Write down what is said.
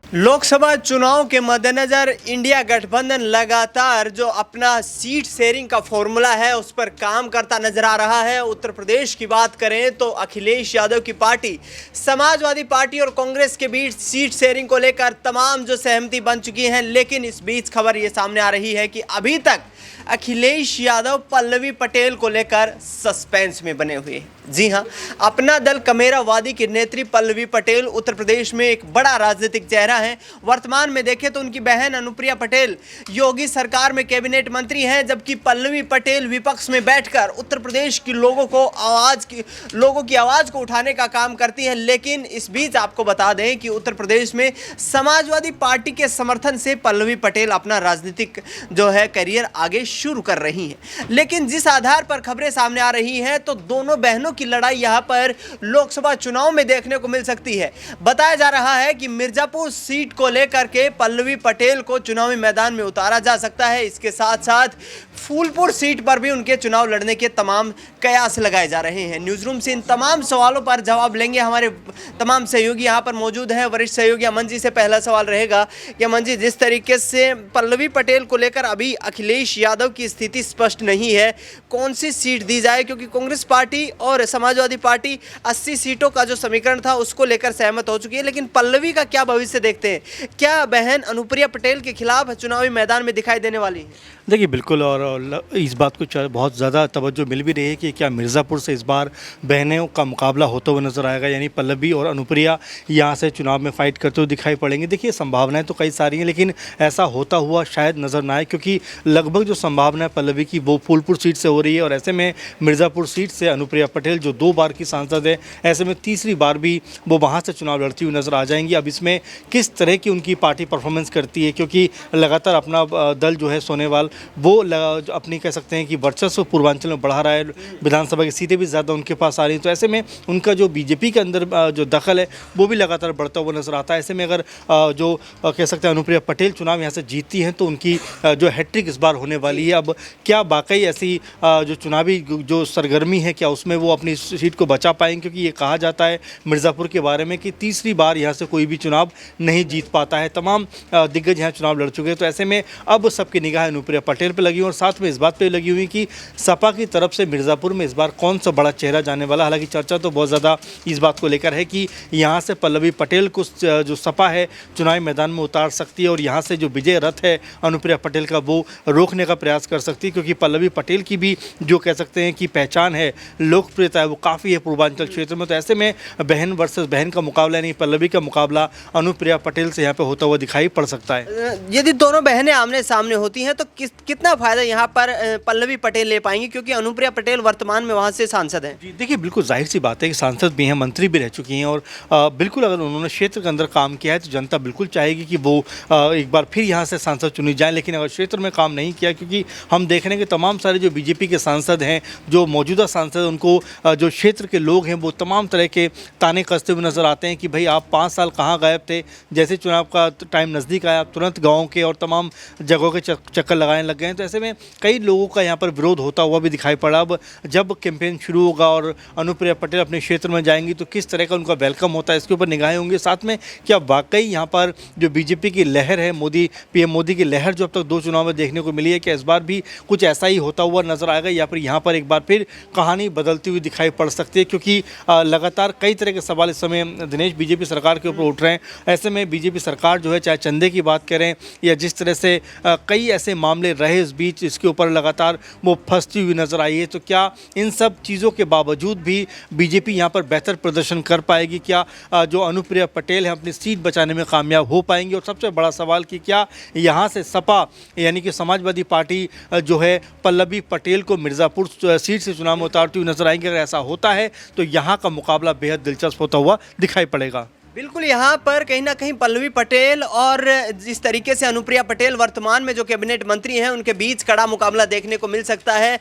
लोकसभा चुनाव के मद्देनजर इंडिया गठबंधन लगातार जो अपना सीट शेयरिंग का फॉर्मूला है उस पर काम करता नजर आ रहा है। उत्तर प्रदेश की बात करें तो अखिलेश यादव की पार्टी समाजवादी पार्टी और कांग्रेस के बीच सीट शेयरिंग को लेकर तमाम जो सहमति बन चुकी है, लेकिन इस बीच खबर ये सामने आ रही है कि अभी तक अखिलेश यादव पल्लवी पटेल को लेकर सस्पेंस में बने हुए हैं। जी हां, अपना दल कमेरावादी की नेत्री पल्लवी पटेल उत्तर प्रदेश में एक बड़ा राजनीतिक चेहरा है। वर्तमान में देखें तो उनकी बहन अनुप्रिया पटेल योगी सरकार में कैबिनेट मंत्री हैं, जबकि पल्लवी पटेल विपक्ष में बैठकर उत्तर प्रदेश की लोगों की आवाज को उठाने का काम करती हैं। लेकिन इस बीच आपको बता दें कि उत्तर प्रदेश में समाजवादी पार्टी के समर्थन से पल्लवी पटेल अपना राजनीतिक जो है करियर आगे शुरू कर रही हैं। लेकिन जिस आधार पर खबरें सामने आ रही हैं तो दोनों बहनों की लड़ाई यहां पर लोकसभा चुनाव में देखने को मिल सकती है। बताया जा रहा है कि मिर्जापुर सीट को लेकर के पल्लवी पटेल को चुनावी मैदान में उतारा जा सकता है। इसके साथ साथ फूलपुर सीट पर भी उनके चुनाव लड़ने के तमाम कयास लगाए जा रहे हैं। न्यूज़ रूम से इन तमाम सवालों पर जवाब लेंगे हमारे तमाम सहयोगी यहां पर मौजूद हैं। वरिष्ठ सहयोगी अमन जी से पहला सवाल रहेगा कि अमन जी, जिस तरीके से पल्लवी पटेल को लेकर अभी अखिलेश यादव की स्थिति स्पष्ट नहीं है, कौन सी सीट दी जाए, क्योंकि कांग्रेस पार्टी और समाजवादी पार्टी 80 सीटों का जो समीकरण था उसको लेकर सहमत हो चुकी है, लेकिन पल्लवी का क्या भविष्य देखते हैं? क्या बहन अनुप्रिया पटेल के खिलाफ चुनावी मैदान में दिखाई देने वाली है? देखिए बिल्कुल, और इस बात को बहुत ज़्यादा तवज्जो मिल भी रही है कि क्या मिर्ज़ापुर से इस बार बहनों का मुकाबला होता हुआ नज़र आएगा, यानी पल्लवी और अनुप्रिया यहाँ से चुनाव में फाइट करते हुए दिखाई पड़ेंगे। देखिए संभावनाएं तो कई सारी हैं, लेकिन ऐसा होता हुआ शायद नज़र ना आए, क्योंकि लगभग जो संभावना है पल्लवी की वो फूलपुर सीट से हो रही है, और ऐसे में मिर्ज़ापुर सीट से अनुप्रिया पटेल जो 2 बार की सांसद है, ऐसे में तीसरी बार भी वो वहाँ से चुनाव लड़ती हुई नज़र आ जाएंगी। अब इसमें किस तरह की उनकी पार्टी परफॉर्मेंस करती है, क्योंकि लगातार अपना दल जो है सोनेवाल वो अपनी कह सकते हैं कि वर्चस्व पूर्वांचल में बढ़ा रहा है, विधानसभा की सीटें भी ज़्यादा उनके पास आ रही हैं, तो ऐसे में उनका जो बीजेपी के अंदर जो दखल है वो भी लगातार बढ़ता हुआ नज़र आता है। ऐसे में अगर जो कह सकते हैं अनुप्रिया पटेल चुनाव यहाँ से जीतती हैं तो उनकी जो हैट्रिक इस बार होने वाली है। अब क्या वाकई ऐसी जो चुनावी जो सरगर्मी है, क्या उसमें वो अपनी सीट को बचा पाएंगे, क्योंकि ये कहा जाता है मिर्ज़ापुर के बारे में कि तीसरी बार यहाँ से कोई भी चुनाव नहीं जीत पाता है। तमाम दिग्गज यहाँ चुनाव लड़ चुके हैं, तो ऐसे में अब सबकी निगाह अनुप्रिया पटेल पर लगी हुई, और साथ में इस बात पे लगी हुई कि सपा की तरफ से मिर्ज़ापुर में इस बार कौन सा बड़ा चेहरा जाने वाला। हालांकि चर्चा तो बहुत ज़्यादा इस बात को लेकर है कि यहाँ से पल्लवी पटेल को जो सपा है चुनावी मैदान में उतार सकती है, और यहाँ से जो विजय रथ है अनुप्रिया पटेल का वो रोकने का प्रयास कर सकती है, क्योंकि पल्लवी पटेल की भी जो कह सकते हैं कि पहचान है, लोकप्रियता है, वो काफ़ी है पूर्वांचल क्षेत्र में। तो ऐसे में बहन वर्सेस बहन का मुकाबला, नहीं पल्लवी का मुकाबला अनुप्रिया पटेल से यहाँ पे होता हुआ दिखाई पड़ सकता है। यदि दोनों बहनें आमने सामने होती हैं तो कितना फायदा यहाँ पर पल्लवी पटेल ले पाएंगी, क्योंकि अनुप्रिया पटेल वर्तमान में वहाँ से सांसद हैं? जी देखिए, बिल्कुल जाहिर सी बात है कि सांसद भी हैं, मंत्री भी रह चुकी हैं, और बिल्कुल अगर उन्होंने क्षेत्र के अंदर काम किया है तो जनता बिल्कुल चाहेगी कि वो एक बार फिर यहाँ से सांसद चुनी जाए। लेकिन अगर क्षेत्र में काम नहीं किया, क्योंकि हम देख रहे हैं कि तमाम सारे जो बीजेपी के सांसद हैं, जो मौजूदा सांसद, उनको जो क्षेत्र के लोग हैं वो तमाम तरह के ताने कसते हुए नजर आते हैं कि भाई आप 5 साल कहाँ गायब थे, जैसे चुनाव का टाइम नज़दीक आया आप तुरंत गाँव के और तमाम जगहों के चक्कर लगाने लग गए हैं। तो ऐसे में कई लोगों का यहाँ पर विरोध होता हुआ भी दिखाई पड़ा। अब जब कैंपेन शुरू होगा और अनुप्रिया पटेल अपने क्षेत्र में जाएंगी तो किस तरह का उनका वेलकम होता है, इसके ऊपर निगाहें होंगी। साथ में क्या वाकई यहाँ पर जो बीजेपी की लहर है, पीएम मोदी की लहर जो अब तक 2 चुनाव में देखने को मिली है, क्या इस बार भी कुछ ऐसा ही होता हुआ नजर आएगा, या फिर यहाँ पर एक बार फिर कहानी बदलती हुई दिखाई पड़ सकती है? क्योंकि लगातार कई तरह के सवाल इस समय दिनेश बीजेपी सरकार के ऊपर उठ रहे हैं। ऐसे में बीजेपी सरकार जो है, चाहे चंदे की बात करें या जिस तरह से कई ऐसे मामले रहे इस बीच, इसके ऊपर लगातार वो फंसती हुई नजर आई है। तो क्या इन सब चीज़ों के बावजूद भी बीजेपी यहाँ पर बेहतर प्रदर्शन कर पाएगी? क्या जो अनुप्रिया पटेल है अपनी सीट बचाने में कामयाब हो पाएंगी? और सबसे बड़ा सवाल कि क्या यहाँ से सपा यानी कि समाजवादी पार्टी जो है पल्लवी पटेल को मिर्ज़ापुर सीट से चुनाव में उतारती हुई नजर आएंगे? अगर ऐसा होता है तो यहाँ का मुकाबला बेहद दिलचस्प होता हुआ दिखाई पड़ेगा। बिल्कुल, यहाँ पर कहीं ना कहीं पल्लवी पटेल और जिस तरीके से अनुप्रिया पटेल वर्तमान में जो कैबिनेट मंत्री हैं उनके बीच कड़ा मुकाबला देखने को मिल सकता है।